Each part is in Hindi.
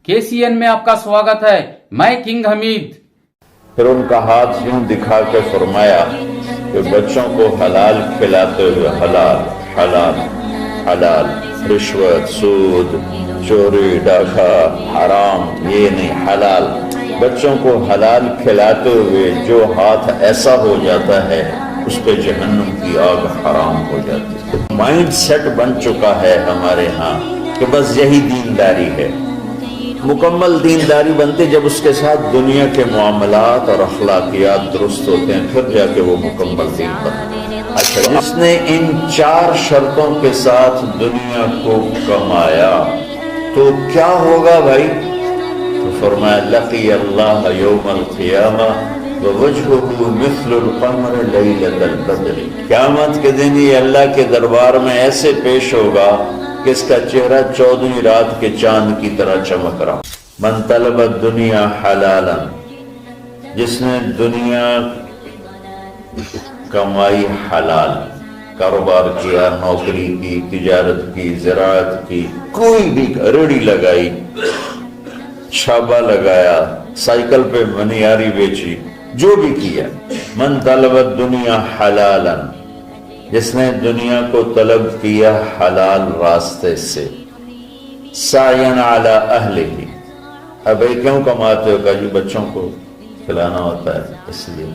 KCN में आपका स्वागत है। मैं किंग हमीद। फिर उनका हाथ यूं दिखा के फरमाया कि बच्चों को हलाल खिलाते हुए हलाल हलाल हलाल, रिश्वत, सूद, चोरी, डाका, हराम, ये नहीं, हलाल। बच्चों को हलाल खिलाते हुए जो हाथ ऐसा हो जाता है उस पे जहन्नम की आग हराम हो जाती है। माइंड सेट बन चुका है हमारे यहाँ कि बस यही दीनदारी है। मुकम्मल दीनदारी बनती जब उसके साथ दुनिया के मामलात और अखलाकियात दुरुस्त होते हैं, फिर जाके वो मुकम्मल दीन बनता है। अच्छा, जिसने इन 4 शर्तों के साथ दुनिया को कमाया तो क्या होगा भाई? तो फरमाया लकी अल्लाह यौमल क़ियामा व वजहुहु मिस्लुल क़मर लैलतल बद्र। क़यामत के दिन ये अल्लाह के दरबार में ऐसे पेश होगा कि इसका चेहरा 14वीं रात के चांद की तरह चमक रहा। मन तलब दुनिया हलालन, जिसने दुनिया कमाई हलाल, कारोबार किया, नौकरी की, तिजारत की, ज़राअत की, कोई भी रेड़ी लगाई, छाबा लगाया, साइकिल पे मनियारी बेची, जो भी किया। मन तलब दुनिया हलालन, जिसने दुनिया को तलब किया हलाल रास्ते से, सायन अला अहलिही। अब भाई क्यों कमाते हो? जी बच्चों को खिलाना होता है इसलिए।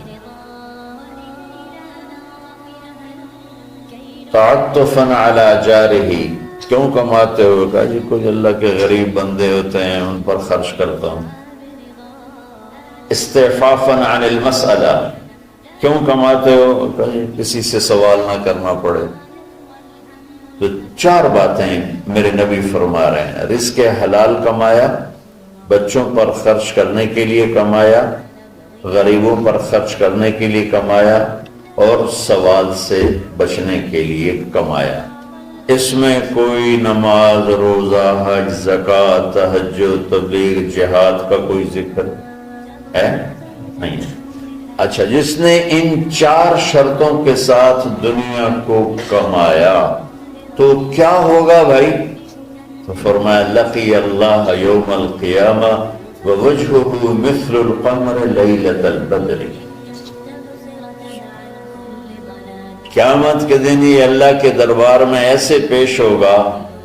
ताअत्तुफन अला जारिही, क्यों कमाते हो? जी कुछ अल्लाह के गरीब बंदे होते हैं उन पर खर्च करता हूं। इस्तिफाफन अनिल मसअला, क्यों कमाते हो? किसी से सवाल ना करना पड़े। तो 4 बातें मेरे नबी फरमा रहे हैं। रिज़्क़ हलाल कमाया, बच्चों पर खर्च करने के लिए कमाया, गरीबों पर खर्च करने के लिए कमाया और सवाल से बचने के लिए कमाया। इसमें कोई नमाज, रोजा, हज, ज़कात, तहज्जुद, तबलीग, जिहाद का कोई जिक्र है नहीं। अच्छा, जिसने इन 4 शर्तों के साथ दुनिया को कमाया तो क्या होगा भाई? तो फरमाया लकी अल्लाह यौमल क़ियामा व वजहुहु मिस्लुल क़मर लैलतल बद्र। क़यामत के दिन ये अल्लाह के दरबार में ऐसे पेश होगा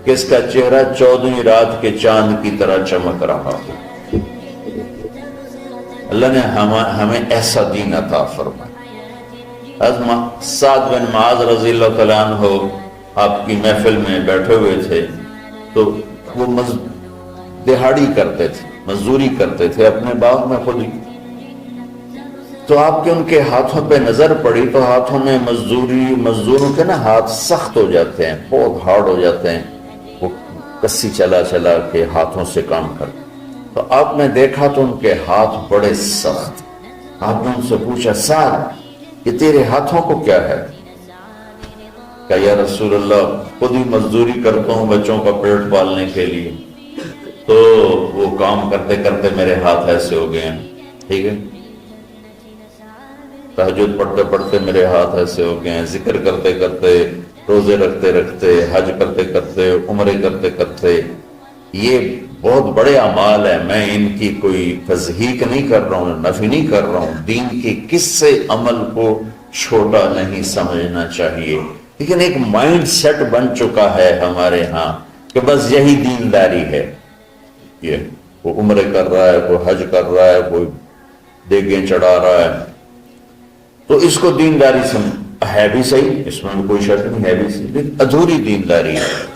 कि इसका चेहरा 14वीं रात के चांद की तरह चमक रहा है। अल्लाह ने हमें ऐसा दीन अता फरमाया। साद बिन मुआज़ रज़ियल्लाहु तआला अन्हु आपकी महफिल में बैठे हुए थे तो वो दिहाड़ी करते थे, मजदूरी करते थे अपने बाग में खुद ही। तो आपके उनके हाथों पे नजर पड़ी तो हाथों में मजदूरों के ना हाथ सख्त हो जाते हैं, बहुत हार्ड हो जाते हैं। वो कस्सी चला चला के हाथों से काम करते। तो आपने देखा तो उनके हाथ बड़े सख्त। आपने उनसे पूछा साहब ये तेरे हाथों को क्या है? क्या या रसूल अल्लाह खुद ही मजदूरी करता हूं बच्चों का पेट पालने के लिए, तो वो काम करते करते मेरे हाथ ऐसे हो गए हैं। ठीक है, तहज्जुद पढ़ते पढ़ते मेरे हाथ ऐसे हो गए हैं, जिक्र करते करते, रोजे रखते रखते, हज करते करते, उम्रे करते करते। ये बहुत बड़े अमाल है। मैं इनकी कोई तज़हीक नहीं कर रहा हूँ, नफी नहीं कर रहा हूँ। दीन के किससे अमल को छोटा नहीं समझना चाहिए, लेकिन एक माइंड सेट बन चुका है हमारे यहाँ कि बस यही दीनदारी है। ये वो उम्रे कर रहा है, कोई हज कर रहा है, कोई देगें चढ़ा रहा है, तो इसको दीनदारी है भी सही, इसमें कोई शक नहीं, है भी सही, लेकिन अधूरी दीनदारी है।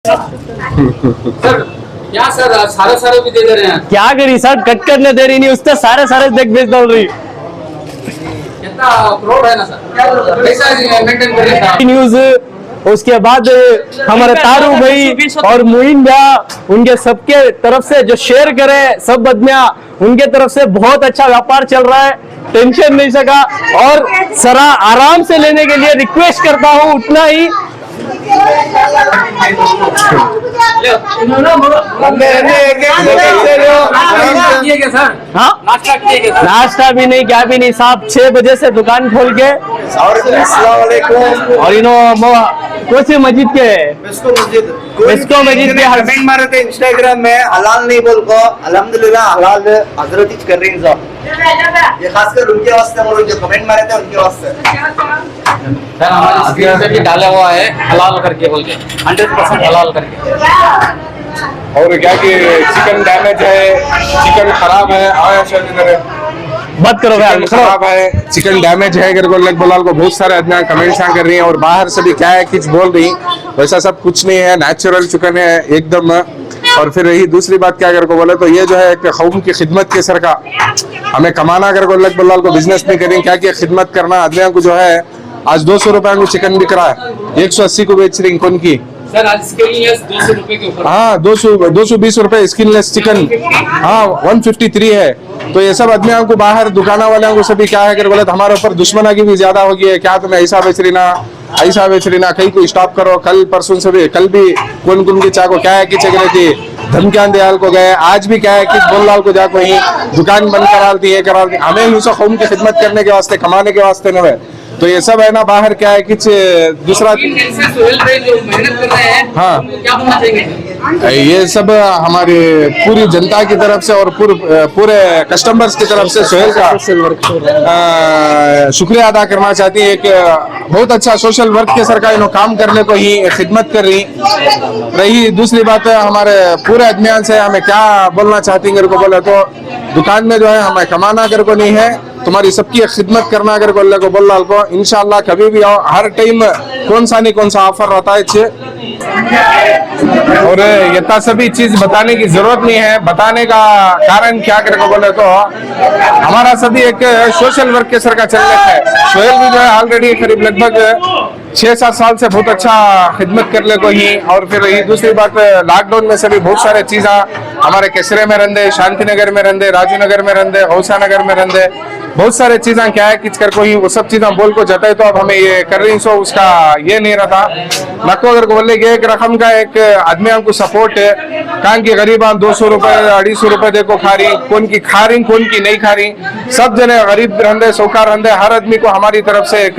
सर क्या सर सारे सारे भी दे दे रहे हैं क्या करी सर, कट करने दे रही नहीं, उससे सारे देख बेच डाल रही। कितना फ्रॉड है ना सर, कैसा मेंटेन कर रहे हैं न्यूज, उसके बाद हमारे तारू भाई और मुइन भैया, उनके सबके तरफ से जो शेयर करे सब आदमियां, उनके तरफ से बहुत अच्छा व्यापार चल रहा है, टेंशन नहीं सका। और सरा आराम से लेने के लिए रिक्वेस्ट करता हूं, उतना ही नाश्ता भी नहीं, क्या भी नहीं साहब, 6 बजे से दुकान खोल के। और कौन सी मस्जिद के इसको मस्जिद के कमेंट मारे थे इंस्टाग्राम में, हलाल नहीं बोल को अल्हम्दुलिल्लाह हलाल हजरत ही कर रही हैं सब। ये खासकर उनके वास्ते और जो कमेंट मारे थे उनके वास्ते। सर हमारे स्क्रीन पे भी डाला हुआ है हलाल करके बोल के, 100% हलाल करके। और क्या कि चिकन डैमेज है, चिकन खराब है, आया शायद बात करो भाई, खराब है, चिकन डैमेज है करके लेग बोलाल को बहुत सारे आदमी कमेंट्स कर रही हैं। और बाहर से भी क्या है कुछ बोल रही, वैसा सब कुछ नहीं है, नेचुरल चिकन है एकदम। और फिर रही दूसरी बात क्या करके बोले तो ये जो है एक कौम की खिदमत के सर का हमें कमाना करके लेग बोलाल को बिजनेस नहीं करें, क्या कि खिदमत करना आदमियों को जो है। आज 200 रुपए को चिकन बिक रहा है, 180 को बेच रही कौन की सर आज स्किनलेस 200 रुपए के ऊपर। हाँ 220 रुपए स्किनलेस चिकन, हाँ 153 है। तो ये सब आदमियों को बाहर दुकाना वालों को सभी क्या है कर बोले हमारे ऊपर दुश्मना की भी ज्यादा होगी है, क्या तुम्हें ऐसा बेच रही ना ऐसा बेच रही ना, कहीं को स्टॉप करो। कल परसों से भी कल भी कौन कौन की चाको क्या है कि चल रही थी, धमकियां दयाल को गए, आज भी क्या है कि बोल लाल को जाको ही दुकान बंद कराती है कराती। हमें यूं कौम की खिदमत करने के वास्ते, कमाने के वास्ते न है। तो ये सब है ना बाहर क्या है कि दूसरा मेहनत कर रहे हैं, हाँ क्या बोलना चाहिए? ये सब हमारी पूरी जनता की तरफ से और पूरे कस्टमर्स की तरफ से सोहेल का शुक्रिया अदा करना चाहती है। एक बहुत अच्छा सोशल वर्क के सर का इन्हों काम करने को ही खिदमत कर रही। दूसरी बात है हमारे पूरे अदमियान से हमें क्या बोलना चाहती है को बोले तो दुकान में जो है हमें कमाना अगर को नहीं है, तुम्हारी सबकी खिदमत करना अगर को अल्लाह को बोल रहा को इंशाल्लाह कभी भी आओ, हर टाइम कौन सा ऑफर रहता है। और इतना सभी चीज बताने की जरूरत नहीं है, बताने का कारण क्या करके बोले तो हमारा सभी एक सोशल वर्क के सर का चल रहा है। सोहेल भी जो है ऑलरेडी करीब लगभग 6-7 साल से बहुत अच्छा खिदमत कर ले को ही। और फिर ये दूसरी बात लॉकडाउन में सभी बहुत सारे चीज़ हमारे केसरे में रंदे, शांति नगर में रंदे, राजू नगर में रंदे, हौसा नगर में रंदे, बहुत सारे चीज़ें क्या है किच कर को ही वो सब चीज़ें बोल को जताए तो अब हमें ये कर रही सो उसका ये नहीं रहा नको अगर बोले एक रकम का एक आदमियों को सपोर्ट है कहाँ की गरीबा 200 रुपए 250 रुपए देखो खा रही, कौन की खा रही कौन की नहीं खा रही, सब जने गरीब रंदे सौकार रंदे, हर आदमी को हमारी तरफ से एक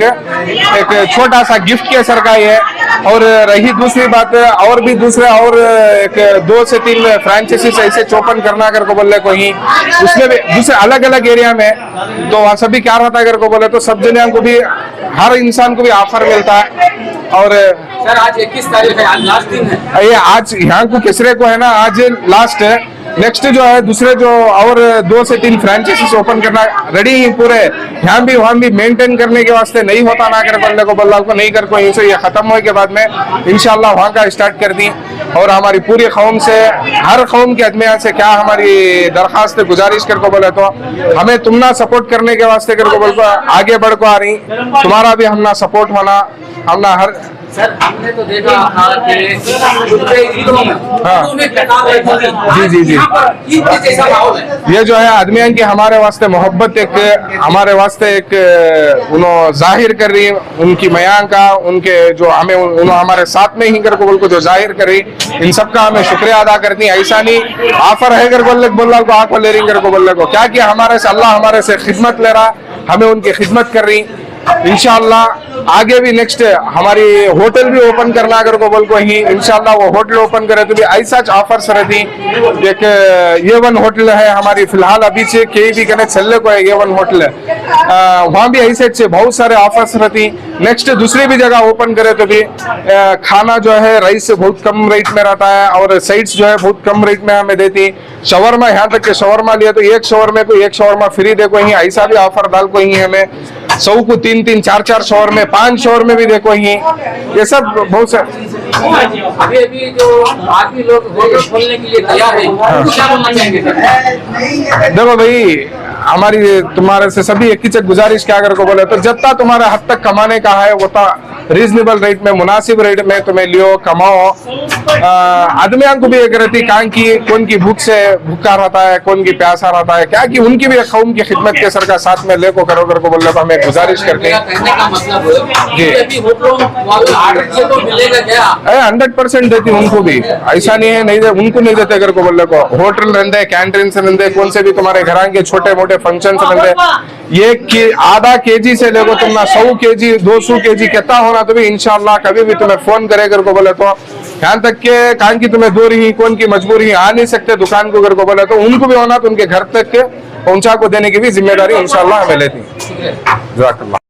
छोटा सा गिफ्ट के सर का ही है। और रही दूसरी बात और भी दूसरे और एक 2 से 3 फ्रेंचाइजीज ऐसे चोपन करना कर को बोले को ही उसमें भी दूसरे अलग अलग एरिया में, तो वहाँ सभी क्या रहता है अगर को बोले तो सब जने को भी हर इंसान को भी ऑफर मिलता है। और सर आज 21 तारीख है, आज लास्ट दिन है। ये आज यहाँ को किसरे को है ना आज लास्ट है, नेक्स्ट जो है दूसरे जो और 2 से 3 फ्रेंचाइजीज ओपन करना रेडी ही पूरे यहाँ भी वहाँ भी मेंटेन करने के वास्ते नहीं होता ना कर बल्ले को बल्ला को नहीं कर को यहीं से ये खत्म होने के बाद में इंशाल्लाह वहाँ का स्टार्ट कर दी। और हमारी पूरी कौम से हर कौम के आदमी से क्या हमारी दरखास्त गुजारिश कर को बोले तो हमें तुम ना सपोर्ट करने के वास्ते कर को बोल को आगे बढ़ को आ रही, तुम्हारा भी हम ना सपोर्ट होना हम ना हर। सर हमने तो देखा था कि ईदों में जी ईद के जैसा माहौल है। ये जो है आदमियों की हमारे वास्ते मोहब्बत एक हमारे वास्ते एक उन्होंने जाहिर कर रही उनकी मयां का उनके जो हमें उन्होंने हमारे साथ में ही कर को बोल को जो जाहिर कर रही, इन सब का हमें शुक्रिया अदा करती है। ऐसा नहीं ऑफर है कर बोल को आंख ले रही कर को बोल को क्या कि हमारे से अल्लाह हमारे से खिदमत ले रहा, हमें उनकी खिदमत कर रही। इंशाल्लाह आगे भी नेक्स्ट हमारी होटल भी ओपन करना अगर को बोल को ही इंशाल्लाह वो होटल ओपन करे तो भी ऐसा ऑफर्स रहती। एक ये वन होटल है हमारी फिलहाल अभी से के भी कहने चलने को है, ये वन होटल है वहाँ भी ऐसे से बहुत सारे ऑफर्स रहती। नेक्स्ट दूसरी भी जगह ओपन करे तो भी खाना जो है राइस से बहुत कम रेट में रहता है और साइड्स जो है बहुत कम रेट में हमें देती। शवरमा यहाँ तक के शवरमा लिया तो एक शवरमे को एक शवरमा फ्री देखो ही, ऐसा भी ऑफर डाल को ही हमें। 100 को 3-3, 4-4 शहर में, 5 शहर में भी देखो ही, ये सब बहुत से। अभी जो आदमी लोग होटल खोलने के लिए तैयार है, क्या बोलना चाहेंगे सर? देखो भाई, हमारी तुम्हारे से सभी एक ही चीज गुजारिश क्या कर को बोले तो जितना तुम्हारे हद तक कमाने का है वो रीजनेबल रेट में, मुनासिब रेट में तुम्हें लियो, कमाओ। आदमियों को भी एक रहती कहाँ की कौन की भूख से भूखा रहता है, कौन की प्यासा रहता है, क्या कि उनकी भी कौम की खिदमत के सर का साथ में ले को करो कर को बोले तो हमें गुजारिश करते हैं। कहने का मतलब है अभी होटलों वाले ऑर्डर से तो मिलेगा क्या? 100% देती उनको भी, ऐसा नहीं है नहीं दे, उनको नहीं देते अगर को बोले को। होटल रहते, कैंटीन से रहते, कौन से भी तुम्हारे घर के छोटे मोटे फंक्शन से रहते, ये आधा केजी से लेको तुम ना 100 केजी 200 केजी कितना होना तो भी इंशाल्लाह कभी भी तुम्हें फोन करे अगर को बोले तो, यहाँ तक के कान की तुम्हें दूर ही कौन की मजबूरी आ नहीं सकते दुकान को अगर को बोले तो उनको भी होना तो उनके घर तक के पहुंचा को देने की भी जिम्मेदारी इंशाल्लाह हमें लेती है। जज़ाकल्लाह।